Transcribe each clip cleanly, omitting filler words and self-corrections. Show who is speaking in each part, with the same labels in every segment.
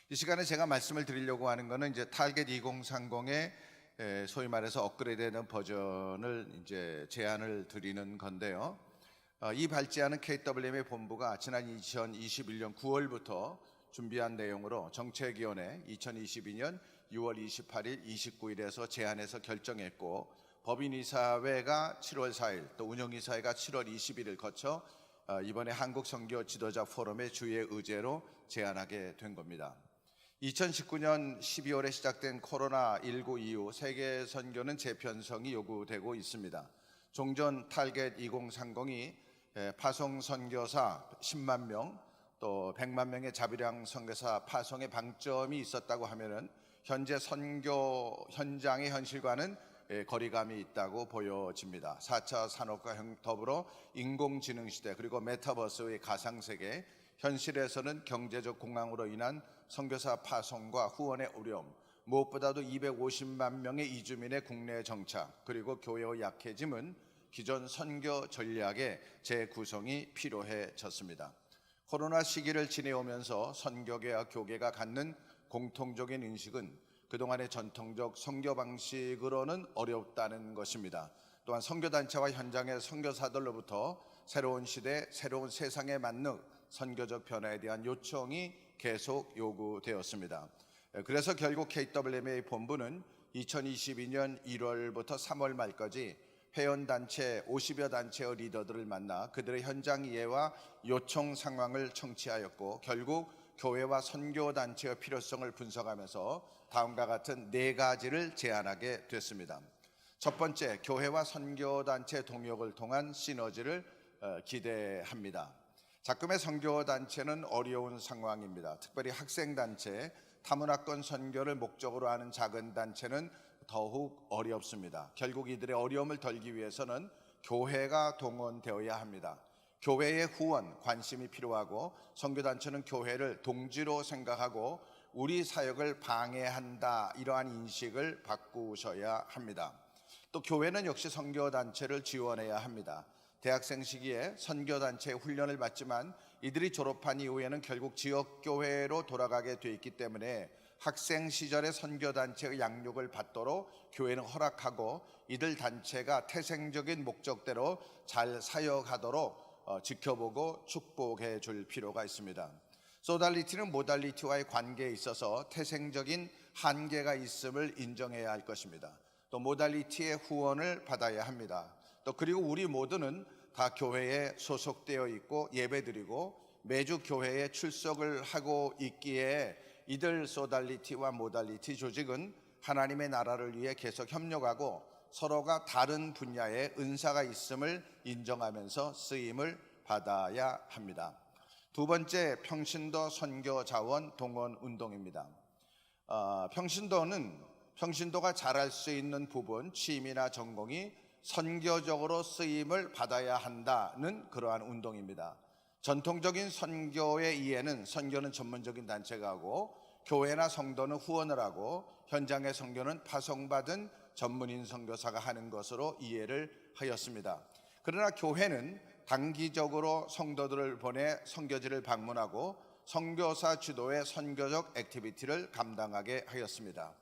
Speaker 1: 이 시간에 제가 말씀을 드리려고 하는 것은 이제 타겟 2030의 소위 말해서 업그레이드되는 버전을 이제 제안을 드리는 건데요. 이 발제하는 KWM의 본부가 지난 2021년 9월부터 준비한 내용으로 정책위원회 2022년 6월 28일, 29일에서 제안해서 결정했고, 법인이사회가 7월 4일, 또 운영이사회가 7월 20일을 거쳐 이번에 한국선교 지도자 포럼의 주의 의제로 제안하게 된 겁니다. 2019년 12월에 시작된 코로나19 이후 세계 선교는 재편성이 요구되고 있습니다. 종전 타겟 2030이 파송 선교사 10만 명, 또 100만 명의 자비량 선교사 파송에 방점이 있었다고 하면은 현재 선교 현장의 현실과는 거리감이 있다고 보여집니다. 4차 산업과 더불어 인공지능 시대, 그리고 메타버스의 가상세계, 현실에서는 경제적 공황으로 인한 선교사 파송과 후원의 어려움, 무엇보다도 250만 명의 이주민의 국내 정착, 그리고 교회의 약해짐은 기존 선교 전략의 재구성이 필요해졌습니다. 코로나 시기를 지내오면서 선교계와 교계가 갖는 공통적인 인식은 그동안의 전통적 선교 방식으로는 어렵다는 것입니다. 또한 선교단체와 현장의 선교사들로부터 새로운 시대, 새로운 세상에 맞는 선교적 변화에 대한 요청이 계속 요구되었습니다. 그래서 결국 KWMA 본부는 2022년 1월부터 3월 말까지 회원단체 50여 단체의 리더들을 만나 그들의 현장 이해와 요청 상황을 청취하였고, 결국 교회와 선교단체의 필요성을 분석하면서 다음과 같은 4가지를 제안하게 됐습니다. 첫 번째, 교회와 선교단체 동역을 통한 시너지를 기대합니다. 작금의 선교단체는 어려운 상황입니다. 특별히 학생단체, 타문화권 선교를 목적으로 하는 작은 단체는 더욱 어렵습니다. 결국 이들의 어려움을 덜기 위해서는 교회가 동원되어야 합니다. 교회의 후원, 관심이 필요하고, 선교단체는 교회를 동지로 생각하고 우리 사역을 방해한다, 이러한 인식을 바꾸셔야 합니다. 또 교회는 역시 선교단체를 지원해야 합니다. 대학생 시기에 선교단체 훈련을 받지만 이들이 졸업한 이후에는 결국 지역교회로 돌아가게 돼 있기 때문에 학생 시절에 선교단체의 양육을 받도록 교회는 허락하고, 이들 단체가 태생적인 목적대로 잘 사역하도록 지켜보고 축복해 줄 필요가 있습니다. 소달리티는 모달리티와의 관계에 있어서 태생적인 한계가 있음을 인정해야 할 것입니다. 또 모달리티의 후원을 받아야 합니다. 또 그리고 우리 모두는 다 교회에 소속되어 있고 예배드리고 매주 교회에 출석을 하고 있기에 이들 소달리티와 모달리티 조직은 하나님의 나라를 위해 계속 협력하고 서로가 다른 분야의 은사가 있음을 인정하면서 쓰임을 받아야 합니다. 두 번째, 평신도 선교 자원 동원 운동입니다. 평신도가 잘할 수 있는 부분, 취미나 전공이 선교적으로 쓰임을 받아야 한다는 그러한 운동입니다. 전통적인 선교의 이해는 선교는 전문적인 단체가 하고, 교회나 성도는 후원을 하고, 현장의 선교는 파송받은 전문인 선교사가 하는 것으로 이해를 하였습니다. 그러나 교회는 단기적으로 성도들을 보내 선교지를 방문하고 선교사 주도의 선교적 액티비티를 감당하게 하였습니다.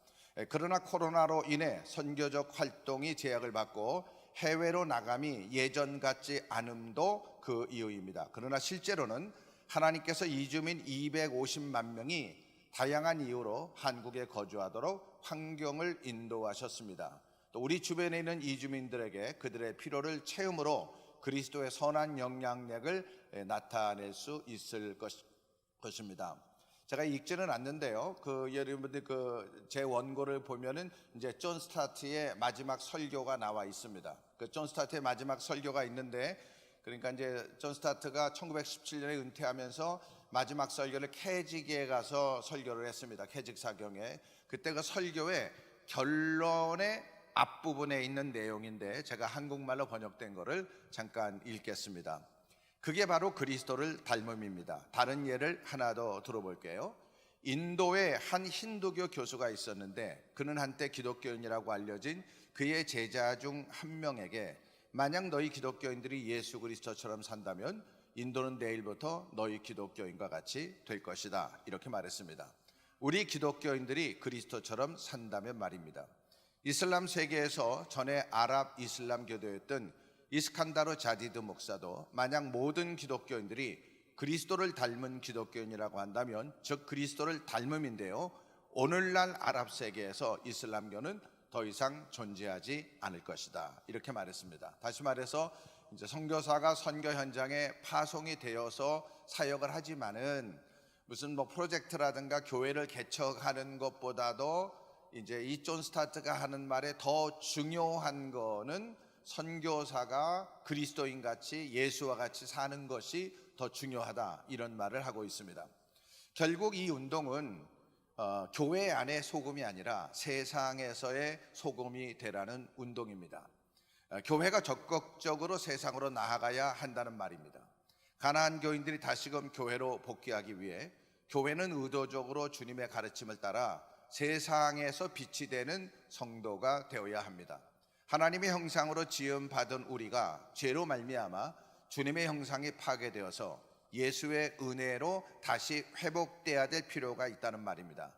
Speaker 1: 그러나 코로나로 인해 선교적 활동이 제약을 받고 해외로 나감이 예전 같지 않음도 그 이유입니다. 그러나 실제로는 하나님께서 이주민 250만 명이 다양한 이유로 한국에 거주하도록 환경을 인도하셨습니다. 또 우리 주변에 있는 이주민들에게 그들의 필요를 채움으로 그리스도의 선한 영향력을 나타낼 수 있을 것입니다. 제가 읽지는 않는데요. 여러분들 제 원고를 보면은 이제 존 스타트의 마지막 설교가 나와 있습니다. 존 스타트의 마지막 설교가 있는데, 그러니까 이제 존 스타트가 1917년에 은퇴하면서 마지막 설교를 캐직에 가서 설교를 했습니다. 캐직 사경에. 그때 그 설교의 결론의 앞부분에 있는 내용인데 제가 한국말로 번역된 거를 잠깐 읽겠습니다. 그게 바로 그리스도를 닮음입니다. 다른 예를 하나 더 들어볼게요. 인도에 한 힌두교 교수가 있었는데 그는 한때 기독교인이라고 알려진 그의 제자 중 한 명에게 만약 너희 기독교인들이 예수 그리스도처럼 산다면 인도는 내일부터 너희 기독교인과 같이 될 것이다, 이렇게 말했습니다. 우리 기독교인들이 그리스도처럼 산다면 말입니다. 이슬람 세계에서 전에 아랍 이슬람 교도였던 이스칸다르 자디드 목사도 만약 모든 기독교인들이 그리스도를 닮은 기독교인이라고 한다면 즉 그리스도를 닮음인데요, 오늘날 아랍 세계에서 이슬람교는 더 이상 존재하지 않을 것이다, 이렇게 말했습니다. 다시 말해서 이제 선교사가 선교 현장에 파송이 되어서 사역을 하지만은 무슨 프로젝트라든가 교회를 개척하는 것보다도 이제 이 존 스타트가 하는 말에 더 중요한 거는 선교사가 그리스도인 같이 예수와 같이 사는 것이 더 중요하다, 이런 말을 하고 있습니다. 결국 이 운동은 교회 안의 소금이 아니라 세상에서의 소금이 되라는 운동입니다. 교회가 적극적으로 세상으로 나아가야 한다는 말입니다. 가나안 교인들이 다시금 교회로 복귀하기 위해 교회는 의도적으로 주님의 가르침을 따라 세상에서 빛이 되는 성도가 되어야 합니다. 하나님의 형상으로 지음받은 우리가 죄로 말미암아 주님의 형상이 파괴되어서 예수의 은혜로 다시 회복돼야 될 필요가 있다는 말입니다.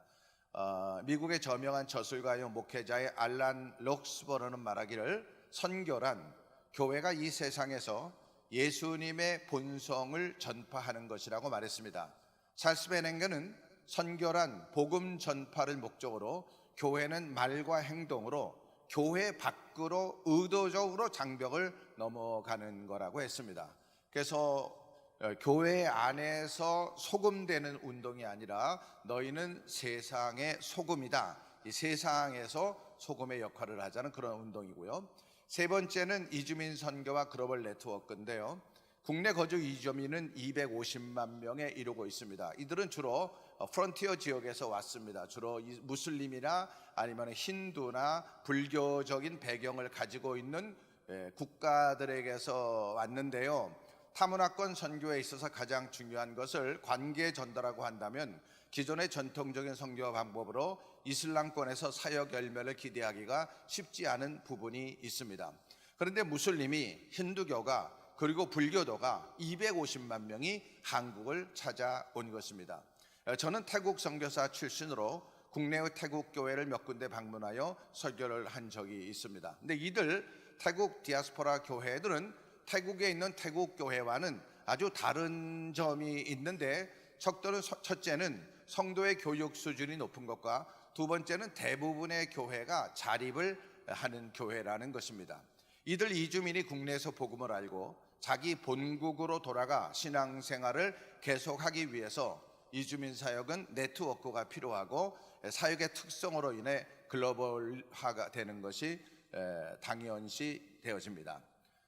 Speaker 1: 미국의 저명한 저술가요 목회자의 알란 록스버러는 말하기를, 선교란 교회가 이 세상에서 예수님의 본성을 전파하는 것이라고 말했습니다. 찰스 베냉거는 선교란 복음 전파를 목적으로, 교회는 말과 행동으로 교회 밖으로 의도적으로 장벽을 넘어가는 거라고 했습니다. 그래서 교회 안에서 소금되는 운동이 아니라 너희는 세상의 소금이다, 이 세상에서 소금의 역할을 하자는 그런 운동이고요. 세 번째는 이주민 선교와 글로벌 네트워크인데요, 국내 거주 이주민은 250만 명에 이르고 있습니다. 이들은 주로 프론티어 지역에서 왔습니다. 주로 무슬림이나 아니면 힌두나 불교적인 배경을 가지고 있는 국가들에게서 왔는데요, 타문화권 선교에 있어서 가장 중요한 것을 관계 전도라고 한다면 기존의 전통적인 선교 방법으로 이슬람권에서 사역 열매를 기대하기가 쉽지 않은 부분이 있습니다. 그런데 무슬림이, 힌두교가 그리고 불교도가 250만 명이 한국을 찾아온 것입니다. 저는 태국 선교사 출신으로 국내의 태국 교회를 몇 군데 방문하여 설교를 한 적이 있습니다. 근데 이들 태국 디아스포라 교회들은 태국에 있는 태국 교회와는 아주 다른 점이 있는데, 첫째는 성도의 교육 수준이 높은 것과 두 번째는 대부분의 교회가 자립을 하는 교회라는 것입니다. 이들 이주민이 국내에서 복음을 알고 자기 본국으로 돌아가 신앙생활을 계속하기 위해서 이주민 사역은 네트워크가 필요하고 사역의 특성으로 인해 글로벌화가 되는 것이 당연시 되어집니다.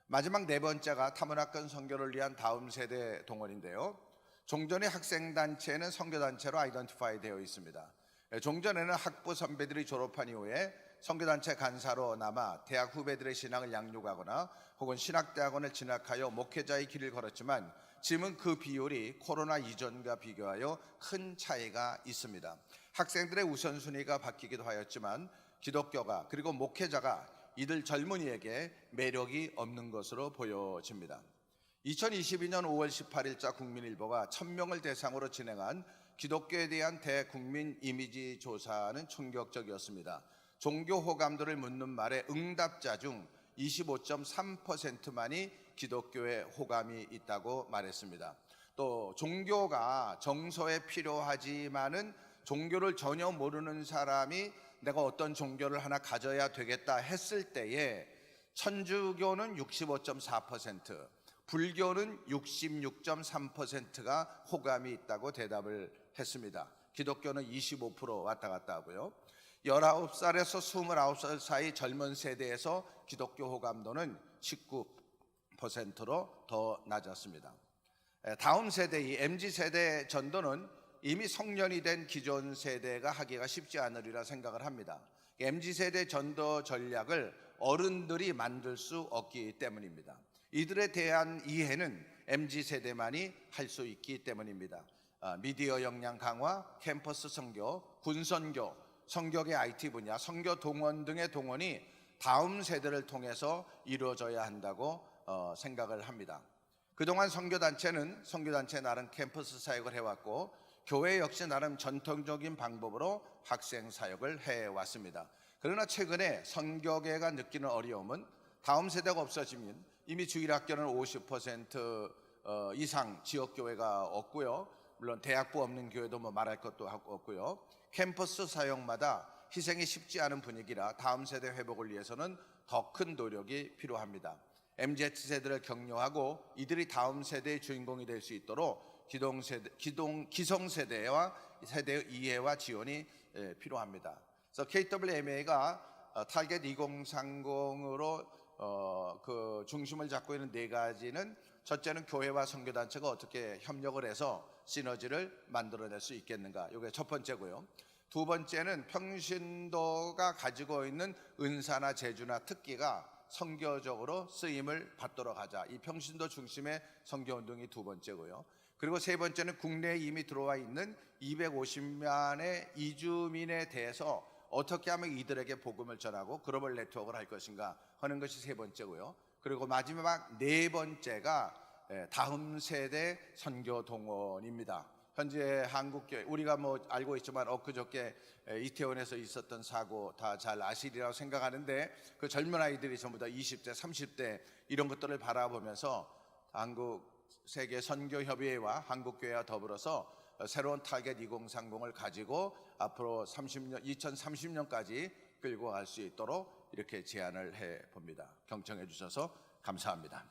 Speaker 1: 마지막 네 번째가 타문화권 선교를 위한 다음 세대 동원인데요, 종전의 학생단체는 선교단체로 아이덴티파이 되어 있습니다. 종전에는 학부 선배들이 졸업한 이후에 선교단체 간사로 남아 대학 후배들의 신앙을 양육하거나 혹은 신학대학원을 진학하여 목회자의 길을 걸었지만 지금은 그 비율이 코로나 이전과 비교하여 큰 차이가 있습니다. 학생들의 우선순위가 바뀌기도 하였지만 기독교가 그리고 목회자가 이들 젊은이에게 매력이 없는 것으로 보여집니다. 2022년 5월 18일자 국민일보가 1000명을 대상으로 진행한 기독교에 대한 대국민 이미지 조사는 충격적이었습니다. 종교 호감도를 묻는 말에 응답자 중 25.3%만이 기독교에 호감이 있다고 말했습니다. 또 종교가 정서에 필요하지만은 종교를 전혀 모르는 사람이 내가 어떤 종교를 하나 가져야 되겠다 했을 때에 천주교는 65.4%, 불교는 66.3%가 호감이 있다고 대답을 했습니다. 기독교는 25% 왔다 갔다 하고요. 19살에서 29살 사이 젊은 세대에서 기독교 호감도는 19%로 더 낮았습니다. 다음 세대, 이 MZ세대 전도는 이미 성년이 된 기존 세대가 하기가 쉽지 않으리라 생각을 합니다. MZ세대 전도 전략을 어른들이 만들 수 없기 때문입니다. 이들에 대한 이해는 MZ세대만이 할 수 있기 때문입니다. 미디어 역량 강화, 캠퍼스 선교, 군선교, 선교계 IT 분야, 선교 동원 등의 동원이 다음 세대를 통해서 이루어져야 한다고 생각을 합니다. 그동안 선교단체는 선교단체 나름 캠퍼스 사역을 해왔고 교회 역시 나름 전통적인 방법으로 학생 사역을 해왔습니다. 그러나 최근에 선교계가 느끼는 어려움은 다음 세대가 없어지면 이미 주일학교는 50% 이상 지역교회가 없고요. 물론 대학부 없는 교회도 뭐 말할 것도 없고요. 캠퍼스 사역마다 희생이 쉽지 않은 분위기라 다음 세대 회복을 위해서는 더 큰 노력이 필요합니다. MZ세대를 격려하고 이들이 다음 세대의 주인공이 될 수 있도록 기성세대와 세대의 이해와 지원이 필요합니다. 그래서 KWMA가 타겟 2030으로 그 중심을 잡고 있는 네 가지는, 첫째는 교회와 선교단체가 어떻게 협력을 해서 시너지를 만들어낼 수 있겠는가, 이게 첫 번째고요. 두 번째는 평신도가 가지고 있는 은사나 재주나 특기가 선교적으로 쓰임을 받도록 하자. 이 평신도 중심의 선교운동이 두 번째고요. 그리고 세 번째는 국내에 이미 들어와 있는 250만의 이주민에 대해서 어떻게 하면 이들에게 복음을 전하고 글로벌 네트워크를 할 것인가 하는 것이 세 번째고요. 그리고 마지막 네 번째가 다음 세대 선교 동원입니다. 현재 한국교회, 우리가 뭐 알고 있지만 엊그저께 이태원에서 있었던 사고 다 잘 아시리라고 생각하는데, 그 젊은 아이들이 전부 다 20대, 30대 이런 것들을 바라보면서 한국 세계 선교협의회와 한국교회와 더불어서 새로운 타겟 2030을 가지고 앞으로 2030년까지 끌고 갈 수 있도록 이렇게 제안을 해 봅니다. 경청해 주셔서 감사합니다.